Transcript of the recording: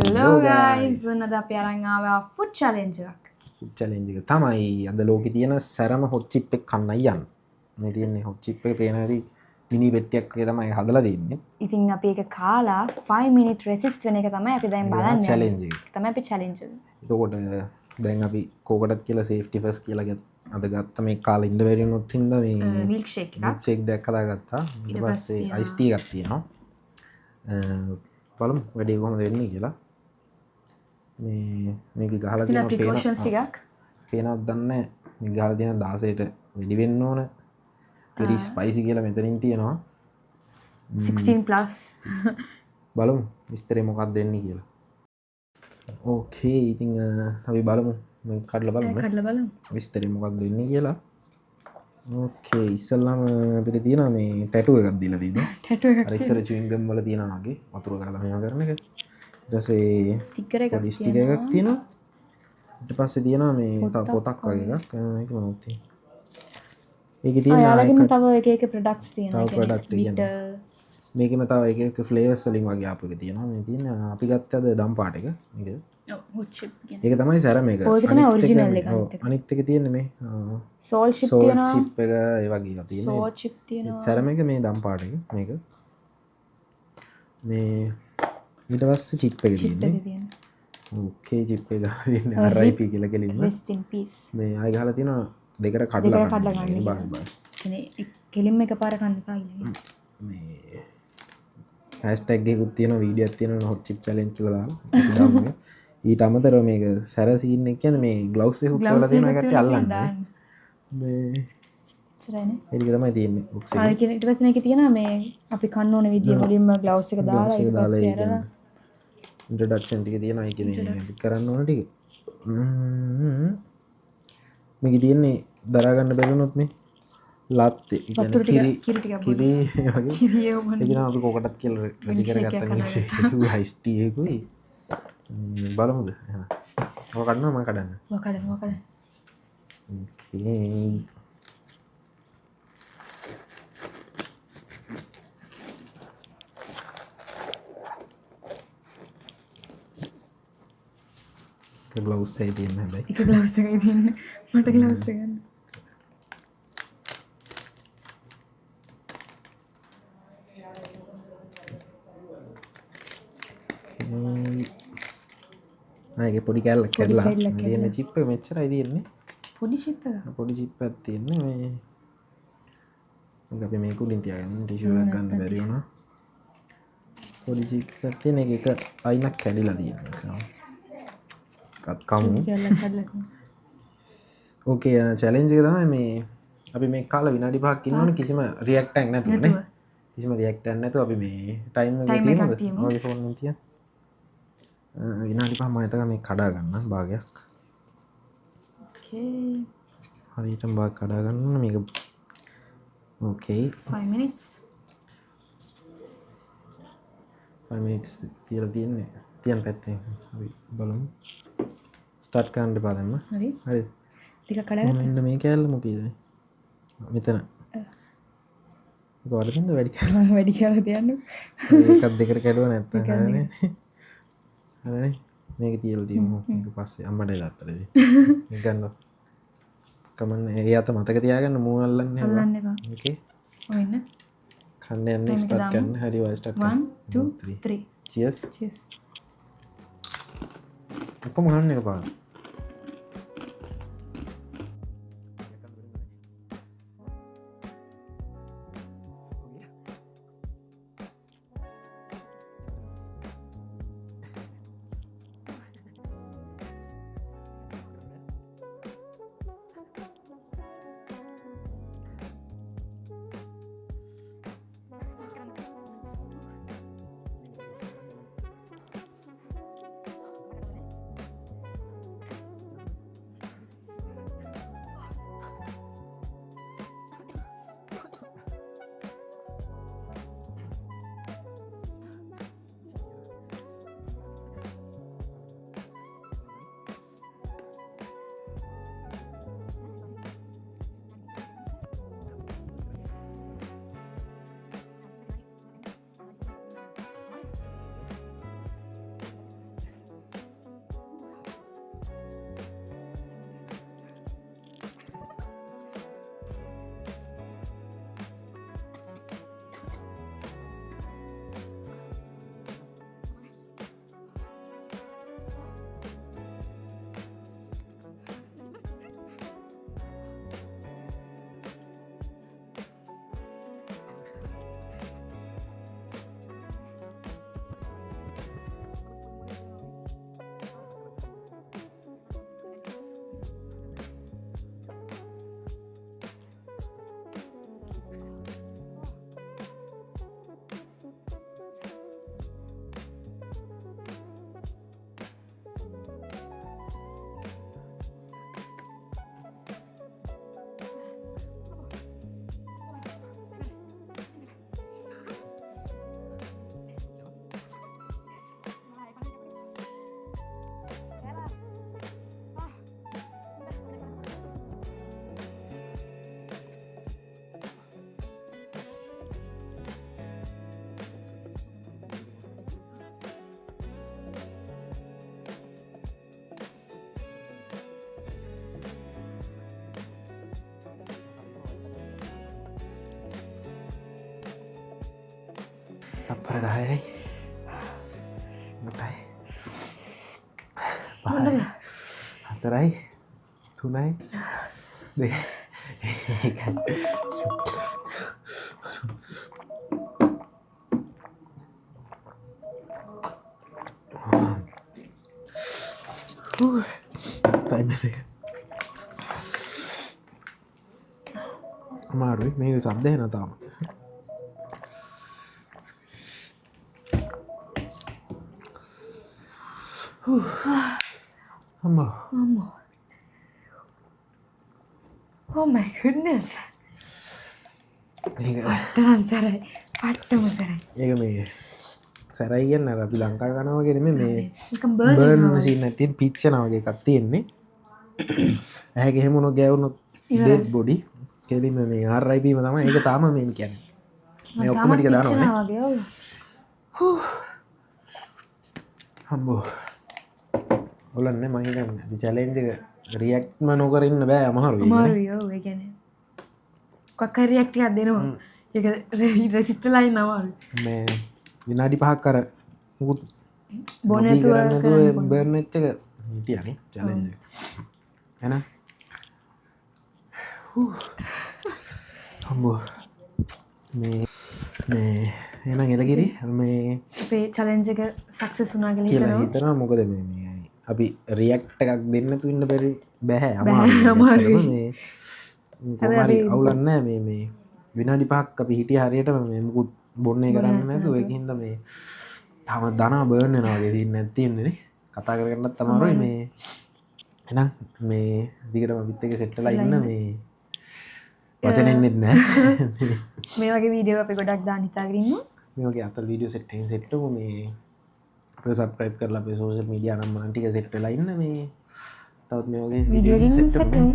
Hello guys, උනද අපි අරන් ආවා food challenge එකක්. food challenge එක තමයි අද ලෝකේ තියෙන සැරම hot chip එක කන්නයි යන්නේ. මේ තියෙන්නේ hot chip එක පේන හැටි මිනි පෙට්ටියක් වගේ තමයි හදලා දෙන්නේ. ඉතින් අපි ඒක කාලා 5 minute resist වෙන එක තමයි අපි දැන් බලන්නේ. challenge එක. තමයි අපි challenge එක. එතකොට දැන් අපි කෝකටත් කියලා safety first කියලා අද ගත්ත මේ කාලා ඉන්න බැරි වුණොත් හින්දා මේ milkshake එකක්. milkshake දෙකක් හදාගත්තා. ඊට පස්සේ ice tea එකක් තියෙනවා. බලමු වැඩේ කොහොමද වෙන්නේ කියලා. මේක ගහලා තියෙන precautions ටිකක් පේනවද දන්නේ නැහැ. මේක ගහලා තියෙන 16ට වැඩි වෙන්න ඕන. very spicy කියලා මෙතනින් තියෙනවා. 16 plus. බලමු විස්තරේ මොකක්ද වෙන්නේ කියලා. ඕකේ ඉතින් අපි බලමු මේක කඩලා බලමු. විස්තරේ මොකක්ද වෙන්නේ කියලා. ඕකේ ඉස්සල්ලාම අපිට තියෙනවා මේ ටැටු එකක් දීලා තියෙනවා. ටැටු එකක්. අර ඉස්සර chewing gum වල තියෙනවා වගේ වතුර ගාලා මේවා කරන එක. ඊට පස්සේ ස්ටිකර් එකක් පොඩි ස්ටිකර් එකක් තියෙනවා. ඊට පස්සේ තියෙනවා මේ තව පොතක් වගේ එකක්. ඒක මොනවද තියෙන්නේ? ඒකේ තියෙන යාලගෙම තව එක එක ප්‍රොඩක්ට්ස් තියෙනවා. තව ප්‍රොඩක්ට් තියෙනවා. මේකෙම තව එක එක ෆ්ලේවර්ස් වලින් වගේ ආපු එක තියෙනවා. මේ තියෙන අපි ගත්ත අද දම් පාට එක. මේක. ඔව් hot chip කියන්නේ. ඒක තමයි සැර මේක. ඔය තමයි ඔරිජිනල් එක. අනිත් එක තියෙන්නේ මේ salt chip තියෙනවා. salt chip එක ඒ වගේ තියෙනවා. salt chip තියෙනවා. සැර මේක මේ දම් පාට එක මේක. මේ ඊට පස්සේ chip එක තියෙන්නේ. ඕකේ chip එක තියෙන්නේ RIP කියලා කෙලින්ම. rest in peace. මේ ආයි ගහලා තියෙනවා දෙකට කඩලා ගන්න. බා. කියන්නේ කෙලින්ම එකපාර කන්න එපා කියන්නේ. මේ හැෂ්ටැග් එකකුත් තියෙනවා වීඩියෝ එකක් තියෙනවා hot chip challenge කියලා දාලා. ඊට අමතරව මේක සැර සීන් එක කියන්නේ මේ ග්ලව්ස් එකකුත් වල තියෙන එකට අල්ලන්න. මේ ඉතරනේ. ඒක තමයි තියෙන්නේ box එකේ. ආ ඊට පස්සේ මේකේ තියෙනවා මේ අපි කන්න ඕන විදිය මුලින්ම ග්ලව්ස් එක දාලා ඊට පස්සේ අරලා ඉන්ට්‍රොඩක්ෂන් ටික තියෙනවා ඒකේ මේ කරන්න ඕන ටික. මේකේ තියෙන්නේ දරා ගන්න බැරිුණොත් මේ ලත් ඒ කියන්නේ කිරි වගේ කිරිය වුණා. ඒක නම් අපි කොකටත් කියලා රෙඩි කරගත්ත මික්ස් එක ice tea එකයි. බලමුද? ඔය කඩනවා මම කඩන්න. ඔය කඩන්න. ඕකේ. ග්ලව්ස් එකයි තියෙන්නේ හැබැයි. ඒක ග්ලව්ස් එකයි තියෙන්නේ. මට ග්ලව්ස් එක ගන්න. ඒක පොඩි කැල්ලක් කැඩලා තියෙන චිප් එක මෙච්චරයි තියෙන්නේ. පොඩි චිප් එක. පොඩි චිප් එකක් තියෙන්නේ මේ. මේක අපි මේක උඩින් තියාගන්න ටිෂු එකක් ගන්න බැරි වුණා. පොඩි චිප්ස් එකක් තියෙන එක අයිනක් කැඩිලා තියෙනවා. කමු. ඕකේ චැලෙන්ජ් එක තමයි මේ අපි මේ කාලා විනාඩි 5ක් ඉන්නවනේ කිසිම රියැක්ට් එකක් නැතුව නේ. කිසිම රියැක්ට් එකක් නැතුව අපි මේ ටයිම් එක තියමුද? ඔය ෆෝන් එකෙන් තියන්න. විනාඩි 5 මම හිතනවා මේ කඩා ගන්න භාගයක්. ඕකේ. හරියටම භාග කඩා ගන්න මේක. ඕකේ. 5 minutes. 5 minutes තියලා තියන්නේ. තියන් පැත්තේ. අපි බලමු. ස්ටාර්ට් කරන්න එපා දැම්ම. හරි. හරි. ටික කඩගත්තා. මෙන්න මේ කෑල්ල මොකීද? මෙතන. ඒක වඩින්ද වැඩි කෑල්ල. වැඩි කියලා තියන්න. එකක් දෙකට කැඩුවා නැත්තම් හරිනේ. හරිනේ. මේක තියලා තියමු. මේක පස්සේ අම්මට දාත්තලදී. මේක ගන්නවා. කමන්නේ. ඒ අත මතක තියාගන්න මූණ අල්ලන්නේ නැහැ. අල්ලන්න එපා. ඕකේ. ඔන්න. කන්න යන්නේ ස්ටාර්ට් කරන්න. හරි වයි ස්ටාර්ට් කරන්න. 1 2 3. cheers. cheers. ඔක්කොම ගන්න එක පාන. පරදායයි 4යි 3යි 2යි අමාරුයි මේක සද්දය නතාම අම්මෝ Oh my goodness. ඒක සරයි පට්ටම සරයි. ඒක මේ සැරයි කියන්න අර අපි ලංකා කනවගෙන මේ නිකන් burn බර්න් සින්න ඇතින් පිච්චනවගේ එකක් තියෙන්නේ ඇහැක හෙමුණු ගැවුණු ඩෙඩ් බොඩි කෙලිම මේ ආරයිපීම තම ඒක තාම මෙම කියන්න මේ ඔක්කොමටික දානවන වගේ ඔව්. හම්බෝ ඔලන්න මහිතන්න චලෙන්ජක රියක්ම නොකරන්න බෑ අමහරු අමාරුයි ඔව් ඒ කියන්නේ. කොක්ක රියැක්ට් එකක් දෙනවා. ඒක රෙසිස්ට් ලයින් අමාරුයි. මේ විනාඩි 5ක් කර මුකුත් බොන නැතුව බර්න් වෙච්ච එක හිටියනේ චැලෙන්ජ් එක එන හම්බෝ මේ එන එලගිරි මේ අපේ චැලෙන්ජ් එක සක්සස් වුණා කියලා කියලා හිතනවා. හිතනවා මොකද මේ අපි රියක්ට් එකක් දෙන්න තුන්න බැරි බැහැ අමාරුයි. මේ කොහරි අවුලන්න මේ විනාඩි 5ක් අපි හිටිය හරියටම මේ මුකුත් බොන්නේ කරන්න නැතුව ඒකින්ද මේ තම දනා බර්න් වෙනවාගේ සින්න නැතින්නේ කතා කරගන්නත් තමාරුයි මේ එනම් මේ දිගටම පිත් එක සෙට්ටලා ඉන්න මේ වචනෙන්නෙත් නෑ මේ වගේ වීඩියෝ අපි ගොඩක් දාන්න හිතාගෙන ඉන්නවා. මේගේ අතල් වීඩියෝ සෙට්ටෙන් සෙට්ටම මේ අපේ සබ්ස්ක්‍රයිබ් කරලා අපේ සෝෂල් මීඩියා නම් ටික සෙට් වෙලා ඉන්න මේ තවත් මේ වගේ වීඩියෝ එකකින් සෙට් සෙට් කරමු. වෙමු.